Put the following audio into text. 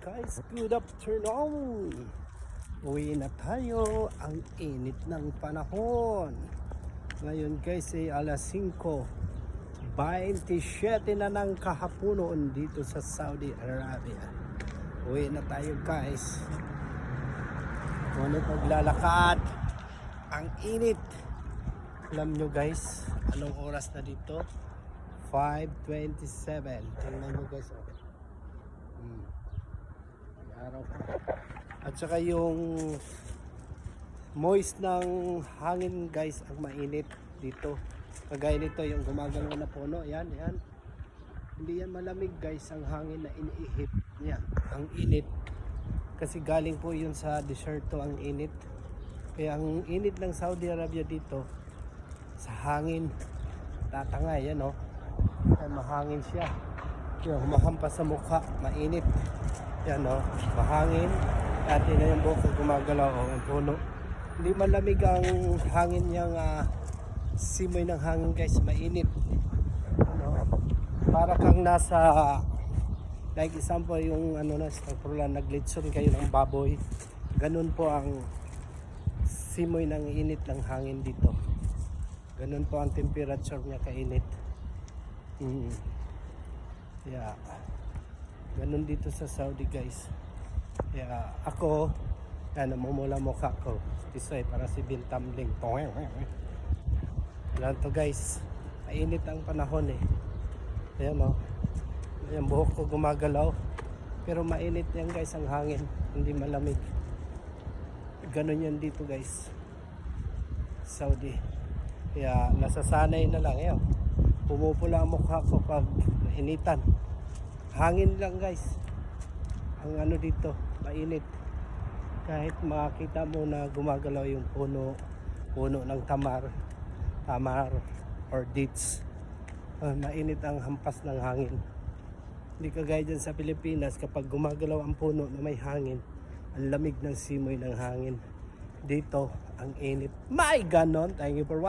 Guys, good afternoon! Uwi na tayo. Ang init ng panahon. Ngayon guys ay alas 5:27 na ng kahaponon dito sa Saudi Arabia. Uwi na tayo guys. Ngunit maglalakad. Ang init. Alam nyo guys, anong oras na dito? 5:27. Tingnan nyo guys. Araw. At saka yung moist ng hangin guys ang mainit dito. Kagaya nito yung gumagalaw na puno. Yan. Hindi yan malamig guys ang hangin na iniihip niya. Ang init. Kasi galing po yun sa deserto ang init. Kaya ang init ng Saudi Arabia dito sa hangin. Tatangay yan Ay mahangin siya. Yung humahampas sa mukha. Mainit. Yan mahangin. Dati na yung buhok ko gumagalaw ang puno. Hindi malamig ang hangin niyang simoy ng hangin guys, mainit. Para kang nasa like example yung naglitson kayo ng baboy. Ganun po ang simoy ng init ng hangin dito. Ganun po ang temperature niya kainit. Yeah. Ganun dito sa Saudi guys. Kaya ako namumula mukha ko. Isay para si Bill Tumbling. Yan to guys. Mainit ang panahon Ayan yung buhok ko gumagalaw. Pero mainit yan guys ang hangin. Hindi malamig. Ganun yan dito guys. Saudi. Kaya nasasanay na lang. Pumupula ang mukha ko pag initan. Hangin lang guys ang dito mainit. Kahit makita mo na gumagalaw yung puno ng tamar or dates, mainit ang hampas ng hangin. Hindi kagaya dyan sa Pilipinas, kapag gumagalaw ang puno na may hangin, ang lamig ng simoy ng hangin. Dito ang init. My ganon. Thank you for watching.